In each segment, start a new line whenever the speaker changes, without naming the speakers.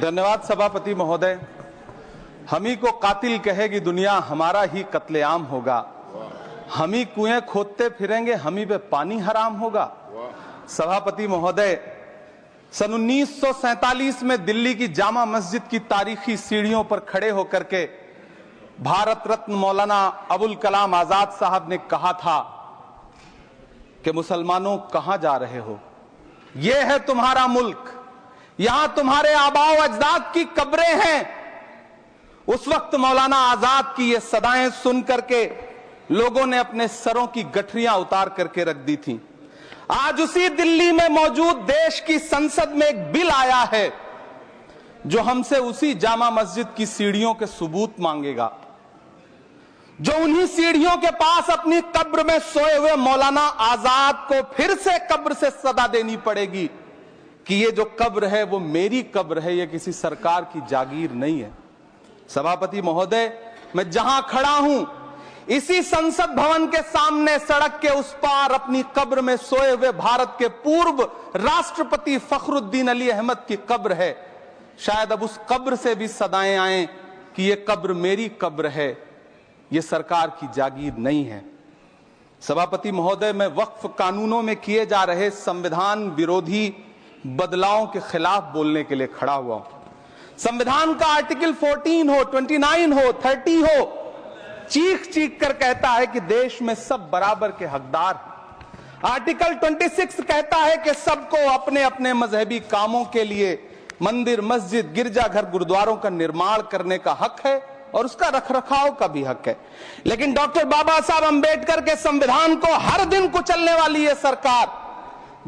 धन्यवाद सभापति महोदय। हम ही को कातिल कहेगी दुनिया, हमारा ही कत्लेआम होगा। हम ही कुएं खोदते फिरेंगे, हम ही पे पानी हराम होगा। सभापति महोदय, सन 1947 में दिल्ली की जामा मस्जिद की तारीखी सीढ़ियों पर खड़े होकर के भारत रत्न मौलाना अबुल कलाम आजाद साहब ने कहा था कि मुसलमानों कहां जा रहे हो, यह है तुम्हारा मुल्क, यहां तुम्हारे आबाओ अजदाद की कब्रें हैं। उस वक्त मौलाना आजाद की ये सदाएं सुन करके लोगों ने अपने सरों की गठरियां उतार करके रख दी थी। आज उसी दिल्ली में मौजूद देश की संसद में एक बिल आया है जो हमसे उसी जामा मस्जिद की सीढ़ियों के सबूत मांगेगा, जो उन्हीं सीढ़ियों के पास अपनी कब्र में सोए हुए मौलाना आजाद को फिर से कब्र से सदा देनी पड़ेगी कि ये जो कब्र है वो मेरी कब्र है, ये किसी सरकार की जागीर नहीं है। सभापति महोदय, मैं जहां खड़ा हूं इसी संसद भवन के सामने सड़क के उस पार अपनी कब्र में सोए हुए भारत के पूर्व राष्ट्रपति फखरुद्दीन अली अहमद की कब्र है। शायद अब उस कब्र से भी सदाएं आए कि ये कब्र मेरी कब्र है, ये सरकार की जागीर नहीं है। सभापति महोदय, मैं वक्फ कानूनों में किए जा रहे संविधान विरोधी बदलावों के खिलाफ बोलने के लिए खड़ा हुआ हूं। संविधान का आर्टिकल 14 हो, 29 हो, 30 हो, चीख चीख कर कहता है कि देश में सब बराबर के हकदार हैं। आर्टिकल 26 कहता है कि सबको अपने अपने मजहबी कामों के लिए मंदिर, मस्जिद, गिरजाघर, गुरुद्वारों का निर्माण करने का हक है और उसका रखरखाव का भी हक है। लेकिन डॉक्टर बाबा साहब अंबेडकर के संविधान को हर दिन कुचलने वाली ये सरकार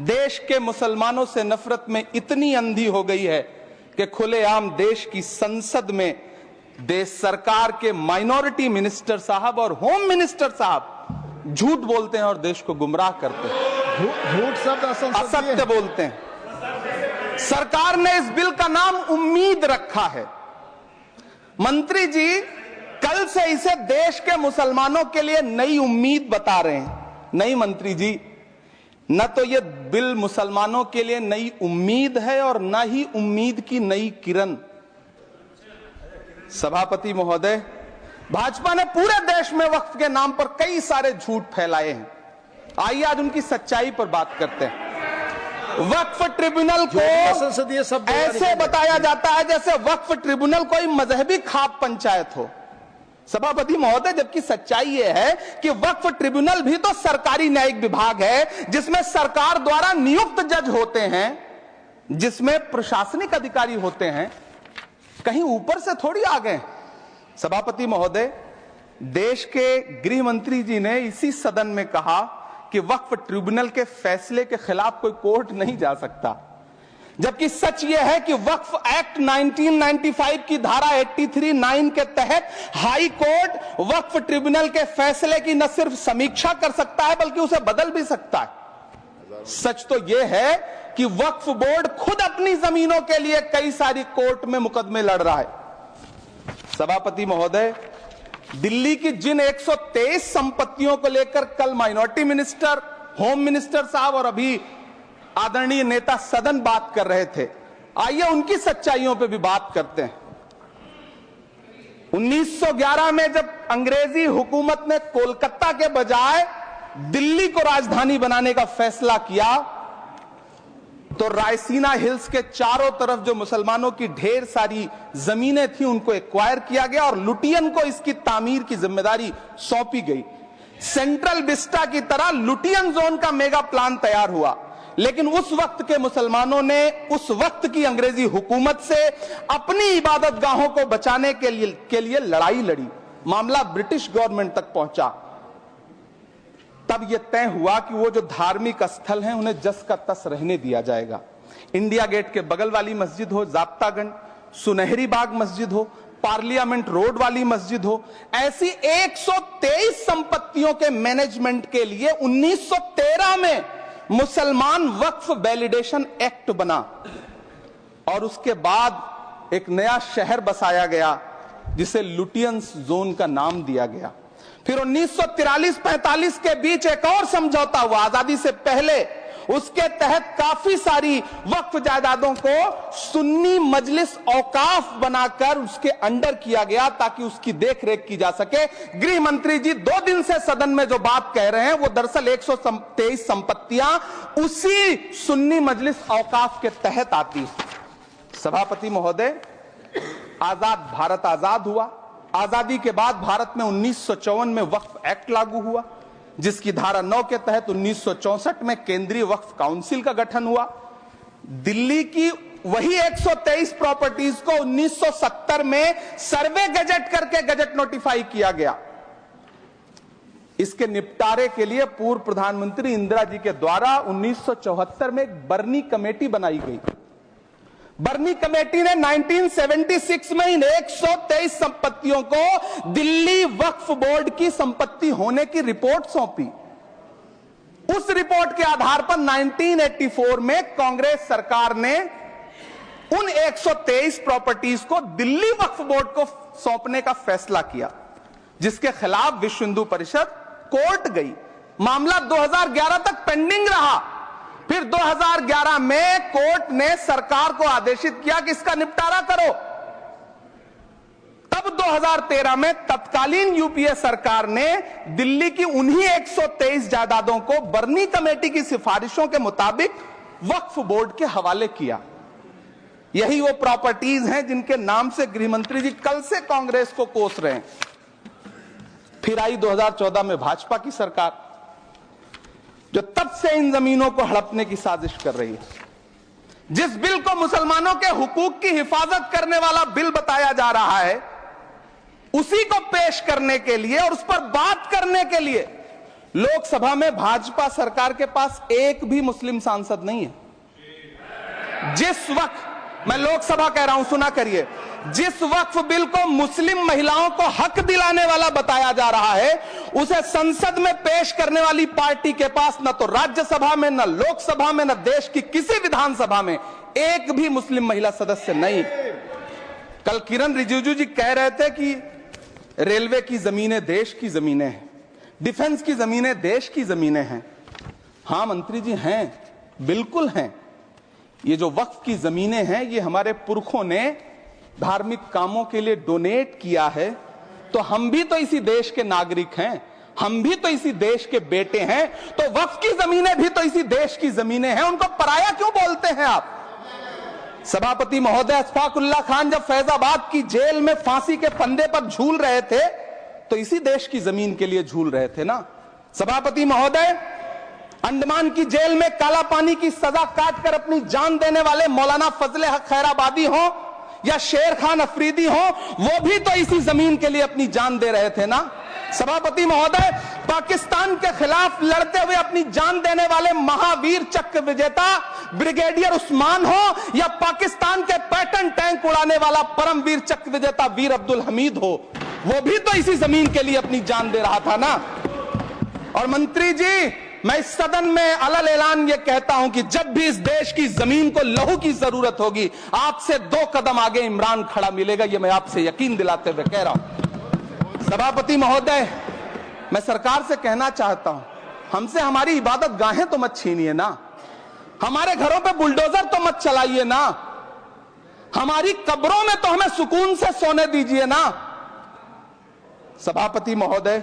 देश के मुसलमानों से नफरत में इतनी अंधी हो गई है कि खुलेआम देश की संसद में देश सरकार के माइनॉरिटी मिनिस्टर साहब और होम मिनिस्टर साहब झूठ बोलते हैं और देश को गुमराह करते हैं।
झूठ शब्द
असत्य बोलते हैं। सरकार ने इस बिल का नाम उम्मीद रखा है। मंत्री जी कल से इसे देश के मुसलमानों के लिए नई उम्मीद बता रहे हैं। नहीं मंत्री जी, न तो यह बिल मुसलमानों के लिए नई उम्मीद है और न ही उम्मीद की नई किरण। सभापति महोदय, भाजपा ने पूरे देश में वक्फ के नाम पर कई सारे झूठ फैलाए हैं। आइए आज उनकी सच्चाई पर बात करते हैं। वक्फ ट्रिब्यूनल को ऐसे बताया जाता है जैसे वक्फ ट्रिब्यूनल कोई मजहबी खाप पंचायत हो। सभापति महोदय, जबकि सच्चाई यह है कि वक्फ ट्रिब्यूनल भी तो सरकारी न्यायिक विभाग है जिसमें सरकार द्वारा नियुक्त जज होते हैं, जिसमें प्रशासनिक अधिकारी होते हैं, कहीं ऊपर से थोड़ी आ गए। सभापति महोदय, देश के गृह मंत्री जी ने इसी सदन में कहा कि वक्फ ट्रिब्यूनल के फैसले के खिलाफ कोई कोर्ट नहीं जा सकता, जबकि सच यह है कि वक्फ एक्ट 1995 की धारा 83(9) के तहत हाई कोर्ट वक्फ ट्रिब्यूनल के फैसले की न सिर्फ समीक्षा कर सकता है बल्कि उसे बदल भी सकता है। सच तो यह है कि वक्फ बोर्ड खुद अपनी जमीनों के लिए कई सारी कोर्ट में मुकदमे लड़ रहा है। सभापति महोदय, दिल्ली की जिन 123 संपत्तियों को लेकर कल माइनॉरिटी मिनिस्टर, होम मिनिस्टर साहब और अभी आदरणीय नेता सदन बात कर रहे थे, आइए उनकी सच्चाइयों पे भी बात करते हैं। 1911 में जब अंग्रेजी हुकूमत ने कोलकाता के बजाय दिल्ली को राजधानी बनाने का फैसला किया तो रायसीना हिल्स के चारों तरफ जो मुसलमानों की ढेर सारी जमीनें थी उनको एक्वायर किया गया और लुटियन को इसकी तामीर की जिम्मेदारी सौंपी गई। सेंट्रल विस्टा की तरह लुटियन जोन का मेगा प्लान तैयार हुआ, लेकिन उस वक्त के मुसलमानों ने उस वक्त की अंग्रेजी हुकूमत से अपनी इबादत गाहों को बचाने के लिए लड़ाई लड़ी। मामला ब्रिटिश गवर्नमेंट तक पहुंचा। तब यह तय हुआ कि वो जो धार्मिक स्थल हैं उन्हें जस का तस रहने दिया जाएगा। इंडिया गेट के बगल वाली मस्जिद हो, जाब्तागंज, सुनहरी बाग मस्जिद हो, पार्लियामेंट रोड वाली मस्जिद हो, ऐसी 123 संपत्तियों के मैनेजमेंट के लिए 1913 में मुसलमान वक्फ वैलिडेशन एक्ट बना और उसके बाद एक नया शहर बसाया गया जिसे लुटियंस जोन का नाम दिया गया। फिर 1943-45 के बीच एक और समझौता हुआ आजादी से पहले उसके तहत काफी सारी वक्फ जायदादों को सुन्नी मजलिस औकाफ बनाकर उसके अंडर किया गया ताकि उसकी देखरेख की जा सके। गृह मंत्री जी 2 दिन से सदन में जो बात कह रहे हैं वो दरअसल 123 संपत्तियां उसी सुन्नी मजलिस औकाफ के तहत आती है। सभापति महोदय, आजाद भारत आजाद हुआ। आजादी के बाद भारत में 1954 में वक्फ एक्ट लागू हुआ, जिसकी धारा 9 के तहत 1964 में केंद्रीय वक्फ काउंसिल का गठन हुआ। दिल्ली की वही 123 प्रॉपर्टीज को 1970 में सर्वे गजट करके गजट नोटिफाई किया गया। इसके निपटारे के लिए पूर्व प्रधानमंत्री इंदिरा जी के द्वारा 1974 में एक बर्नी कमेटी बनाई गई। बर्नी कमेटी ने 1976 में इन 123 संपत्तियों को दिल्ली वक्फ बोर्ड की संपत्ति होने की रिपोर्ट सौंपी। उस रिपोर्ट के आधार पर 1984 में कांग्रेस सरकार ने उन 123 प्रॉपर्टीज को दिल्ली वक्फ बोर्ड को सौंपने का फैसला किया, जिसके खिलाफ विश्व हिंदू परिषद कोर्ट गई। मामला 2011 तक पेंडिंग रहा। फिर 2011 में कोर्ट ने सरकार को आदेशित किया कि इसका निपटारा करो। तब 2013 में तत्कालीन यूपीए सरकार ने दिल्ली की उन्हीं 123 जायदादों को बर्नी कमेटी की सिफारिशों के मुताबिक वक्फ बोर्ड के हवाले किया। यही वो प्रॉपर्टीज हैं जिनके नाम से गृह मंत्री जी कल से कांग्रेस को कोस रहे हैं। फिर आई 2014 में भाजपा की सरकार, जो तब से इन जमीनों को हड़पने की साजिश कर रही है। जिस बिल को मुसलमानों के हुकूक की हिफाजत करने वाला बिल बताया जा रहा है, उसी को पेश करने के लिए और उस पर बात करने के लिए लोकसभा में भाजपा सरकार के पास एक भी मुस्लिम सांसद नहीं है। जिस वक्त, मैं लोकसभा कह रहा हूं, सुना करिए, जिस वक्फ बिल को मुस्लिम महिलाओं को हक दिलाने वाला बताया जा रहा है, उसे संसद में पेश करने वाली पार्टी के पास न तो राज्यसभा में, न लोकसभा में, न देश की किसी विधानसभा में एक भी मुस्लिम महिला सदस्य नहीं। कल किरण रिजिजू जी कह रहे थे कि रेलवे की जमीनें देश की जमीनें हैं, डिफेंस की जमीनें देश की जमीनें हैं। हां मंत्री जी, हैं, बिल्कुल हैं। ये जो वक्फ की जमीनें हैं, ये हमारे पुरखों ने धार्मिक कामों के लिए डोनेट किया है। तो हम भी तो इसी देश के नागरिक हैं, हम भी तो इसी देश के बेटे हैं। तो वक्फ की जमीनें भी तो इसी देश की जमीनें हैं, उनको पराया क्यों बोलते हैं आप? सभापति महोदय, अशफाकुल्लाह खान जब फैजाबाद की जेल में फांसी के फंदे पर झूल रहे थे तो इसी देश की जमीन के लिए झूल रहे थे ना। सभापति महोदय, अंडमान की जेल में काला पानी की सजा काटकर अपनी जान देने वाले मौलाना फजले हक खैराबादी हो या शेर खान अफरीदी हो, वो भी तो इसी जमीन के लिए अपनी जान दे रहे थे ना। सभापति महोदय, पाकिस्तान के खिलाफ लड़ते हुए अपनी जान देने वाले महावीर चक्र विजेता ब्रिगेडियर उस्मान हो या पाकिस्तान के पैटर्न टैंक उड़ाने वाला परमवीर चक्र विजेता वीर अब्दुल हमीद हो, वो भी तो इसी जमीन के लिए अपनी जान दे रहा था ना। और मंत्री जी, मैं इस सदन में अलग ऐलान ये कहता हूं कि जब भी इस देश की जमीन को लहू की जरूरत होगी, आपसे 2 कदम आगे इमरान खड़ा मिलेगा। ये मैं आपसे यकीन दिलाते हुए कह रहा हूं। सभापति महोदय, मैं सरकार से कहना चाहता हूं, हमसे हमारी इबादत गाहें तो मत छीनिए ना, हमारे घरों पे बुलडोजर तो मत चलाइए ना, हमारी कब्रों में तो हमें सुकून से सोने दीजिए ना। सभापति महोदय,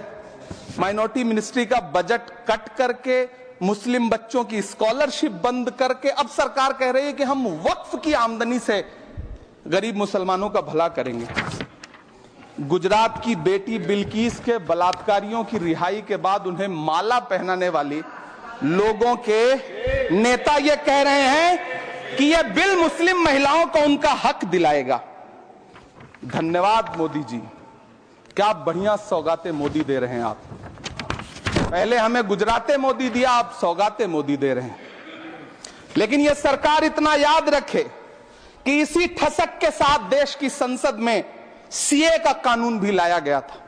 माइनॉरिटी मिनिस्ट्री का बजट कट करके, मुस्लिम बच्चों की स्कॉलरशिप बंद करके अब सरकार कह रही है कि हम वक्फ की आमदनी से गरीब मुसलमानों का भला करेंगे। गुजरात की बेटी बिल्किस के बलात्कारियों की रिहाई के बाद उन्हें माला पहनाने वाली लोगों के नेता ये कह रहे हैं कि यह बिल मुस्लिम महिलाओं को उनका हक दिलाएगा। धन्यवाद मोदी जी, क्या बढ़िया सौगातें मोदी दे रहे हैं आप। पहले हमें गुजराते मोदी दिया, आप सौगाते मोदी दे रहे हैं। लेकिन यह सरकार इतना याद रखे कि इसी ठसक के साथ देश की संसद में सीए का कानून भी लाया गया था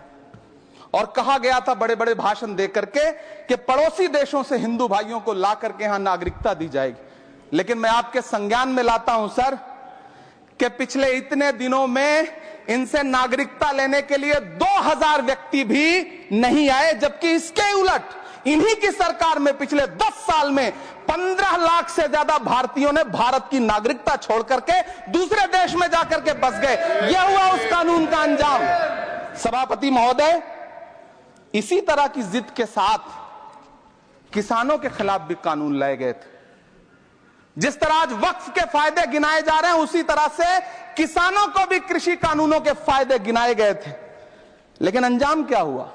और कहा गया था बड़े बड़े भाषण देकर के कि पड़ोसी देशों से हिंदू भाइयों को ला करके यहां नागरिकता दी जाएगी। लेकिन मैं आपके संज्ञान में लाता हूं सर कि पिछले इतने दिनों में इनसे नागरिकता लेने के लिए 2000 व्यक्ति भी नहीं आए, जबकि इसके उलट इन्हीं की सरकार में पिछले 10 साल में 15 लाख से ज्यादा भारतीयों ने भारत की नागरिकता छोड़ करके दूसरे देश में जाकर के बस गए। यह हुआ उस कानून का अंजाम। सभापति महोदय, इसी तरह की जिद के साथ किसानों के खिलाफ भी कानून लाए गए थे। जिस तरह आज वक्फ के फायदे गिनाए जा रहे हैं, उसी तरह से किसानों को भी कृषि कानूनों के फायदे गिनाए गए थे। लेकिन अंजाम क्या हुआ?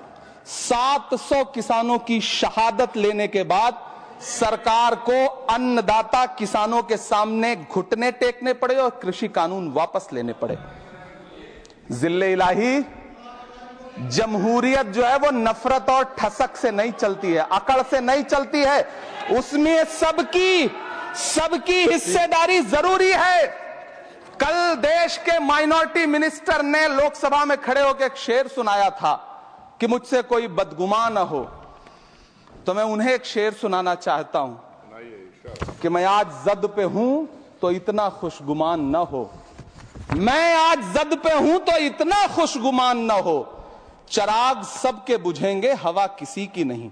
700 किसानों की शहादत लेने के बाद सरकार को अन्नदाता किसानों के सामने घुटने टेकने पड़े और कृषि कानून वापस लेने पड़े। जिल्ले इलाही, जमहूरियत जो है वो नफरत और ठसक से नहीं चलती है, अकड़ से नहीं चलती है। उसमें सबकी हिस्सेदारी जरूरी है। कल देश के माइनॉरिटी मिनिस्टर ने लोकसभा में खड़े होकर एक शेर सुनाया था कि मुझसे कोई बदगुमान न हो, तो मैं उन्हें एक शेर सुनाना चाहता हूं कि मैं आज जद पे हूं तो इतना खुशगुमान न हो, मैं आज जद पे हूं तो इतना खुशगुमान न हो, चराग सबके बुझेंगे हवा किसी की नहीं।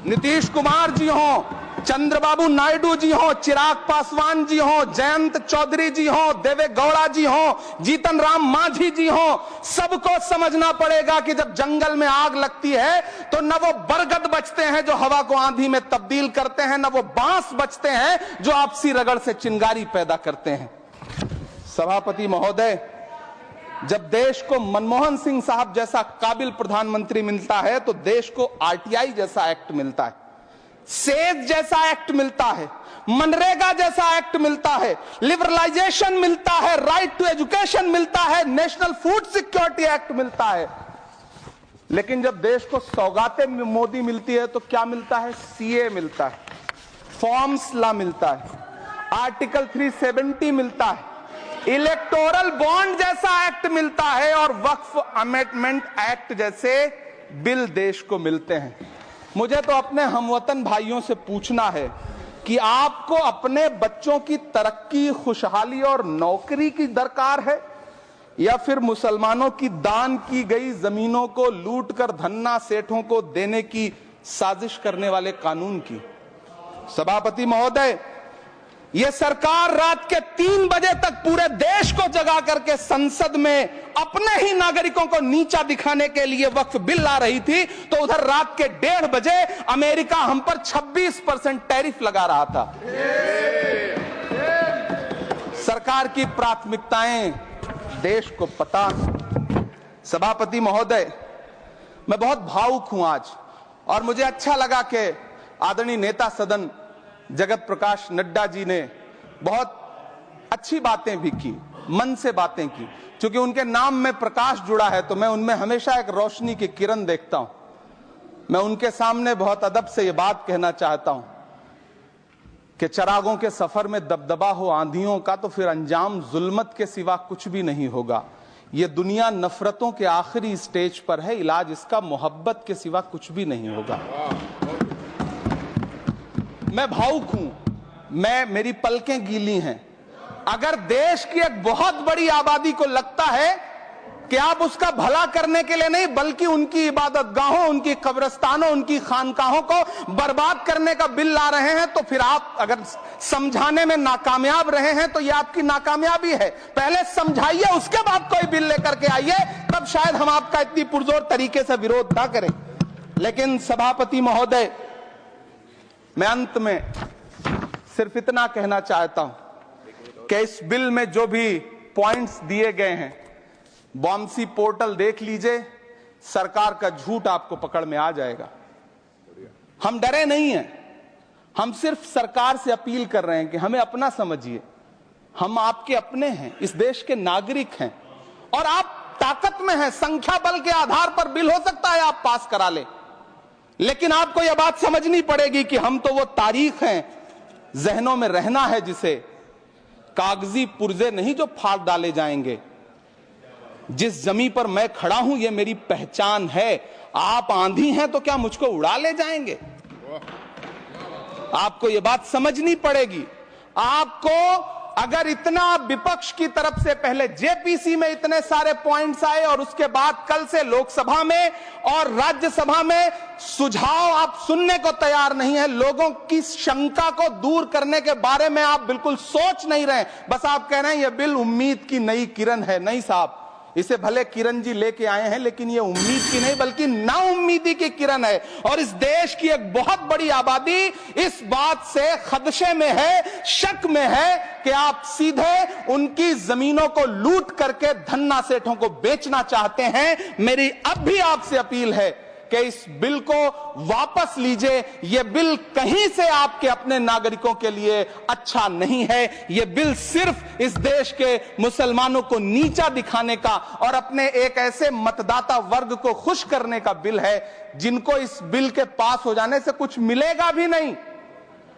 नीतीश कुमार जी हो, चंद्रबाबू नायडू जी हो, चिराग पासवान जी हो, जयंत चौधरी जी हो, देवे गौड़ा जी हो, जीतन राम मांझी जी हो, सबको समझना पड़ेगा कि जब जंगल में आग लगती है तो न वो बरगद बचते हैं जो हवा को आंधी में तब्दील करते हैं, न वो बांस बचते हैं जो आपसी रगड़ से चिंगारी पैदा करते हैं। सभापति महोदय, जब देश को मनमोहन सिंह साहब जैसा काबिल प्रधानमंत्री मिलता है तो देश को आरटीआई जैसा एक्ट मिलता है, सेज जैसा एक्ट मिलता है, मनरेगा जैसा एक्ट मिलता है, लिबरलाइजेशन मिलता है, राइट टू एजुकेशन मिलता है, नेशनल फूड सिक्योरिटी एक्ट मिलता है। लेकिन जब देश को सौगातें मोदी मिलती है तो क्या मिलता है? सीए मिलता है, फॉर्म्स लॉ मिलता है, आर्टिकल 370 मिलता है, इलेक्टोरल बॉन्ड जैसा एक्ट मिलता है और वक्फ अमेंडमेंट एक्ट जैसे बिल देश को मिलते हैं। मुझे तो अपने हमवतन भाइयों से पूछना है कि आपको अपने बच्चों की तरक्की, खुशहाली और नौकरी की दरकार है या फिर मुसलमानों की दान की गई जमीनों को लूट कर धन्ना सेठों को देने की साजिश करने वाले कानून की? सभापति महोदय, यह सरकार रात के 3 बजे तक पूरे देश को जगा करके संसद में अपने ही नागरिकों को नीचा दिखाने के लिए वक्फ बिल ला रही थी, तो उधर रात के 1:30 बजे अमेरिका हम पर 26% टैरिफ लगा रहा था। सरकार की प्राथमिकताएं देश को पता। सभापति महोदय, मैं बहुत भावुक हूं आज, और मुझे अच्छा लगा कि आदरणीय नेता सदन जगत प्रकाश नड्डा जी ने बहुत अच्छी बातें भी की, मन से बातें की। क्योंकि उनके नाम में प्रकाश जुड़ा है तो मैं उनमें हमेशा एक रोशनी की किरण देखता हूं। मैं उनके सामने बहुत अदब से यह बात कहना चाहता हूं कि चिरागों के सफर में दबदबा हो आंधियों का तो फिर अंजाम जुल्मत के सिवा कुछ भी नहीं होगा। यह दुनिया नफरतों के आखिरी स्टेज पर है, इलाज इसका मोहब्बत के सिवा कुछ भी नहीं होगा। मैं भावुक हूं, मेरी पलकें गीली हैं। अगर देश की एक बहुत बड़ी आबादी को लगता है कि आप उसका भला करने के लिए नहीं बल्कि उनकी इबादतगाहों, उनकी कब्रिस्तानों, उनकी खानकाहों को बर्बाद करने का बिल ला रहे हैं, तो फिर आप अगर समझाने में नाकामयाब रहे हैं तो यह आपकी नाकामयाबी है। पहले समझाइए, उसके बाद कोई बिल लेकर के आइए, तब शायद हम आपका इतनी पुरजोर तरीके से विरोध ना करें। लेकिन सभापति महोदय, मैं अंत में सिर्फ इतना कहना चाहता हूं कि इस बिल में जो भी पॉइंट्स दिए गए हैं, बॉम्सी पोर्टल देख लीजिए, सरकार का झूठ आपको पकड़ में आ जाएगा। हम डरे नहीं हैं, हम सिर्फ सरकार से अपील कर रहे हैं कि हमें अपना समझिए। हम आपके अपने हैं, इस देश के नागरिक हैं और आप ताकत में हैं। संख्या बल के आधार पर बिल हो सकता है आप पास करा लें, लेकिन आपको यह बात समझनी पड़ेगी कि हम तो वो तारीख हैं, जहनों में रहना है जिसे, कागजी पुर्जे नहीं जो फाड़ डाले जाएंगे। जिस जमीन पर मैं खड़ा हूं यह मेरी पहचान है। आप आंधी हैं तो क्या मुझको उड़ा ले जाएंगे? आपको यह बात समझनी पड़ेगी। आपको अगर इतना विपक्ष की तरफ से पहले जेपीसी में इतने सारे पॉइंट्स आए और उसके बाद कल से लोकसभा में और राज्यसभा में सुझाव आप सुनने को तैयार नहीं है, लोगों की शंका को दूर करने के बारे में आप बिल्कुल सोच नहीं रहे, बस आप कह रहे हैं यह बिल उम्मीद की नई किरण है। नहीं साहब, इसे भले किरण जी लेके आए हैं, लेकिन ये उम्मीद की नहीं बल्कि नाउम्मीदी की किरण है। और इस देश की एक बहुत बड़ी आबादी इस बात से खदशे में है, शक में है कि आप सीधे उनकी जमीनों को लूट करके धन्ना सेठों को बेचना चाहते हैं। मेरी अब भी आपसे अपील है कि इस बिल को वापस लीजिए। यह बिल कहीं से आपके अपने नागरिकों के लिए अच्छा नहीं है। यह बिल सिर्फ इस देश के मुसलमानों को नीचा दिखाने का और अपने एक ऐसे मतदाता वर्ग को खुश करने का बिल है जिनको इस बिल के पास हो जाने से कुछ मिलेगा भी नहीं।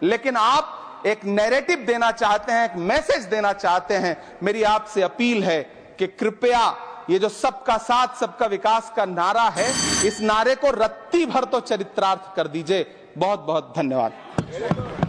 लेकिन आप एक नैरेटिव देना चाहते हैं, एक मैसेज देना चाहते हैं। मेरी आपसे अपील है कि कृपया ये जो सबका साथ सबका विकास का नारा है, इस नारे को रत्ती भर तो चरित्रार्थ कर दीजिए। बहुत बहुत धन्यवाद।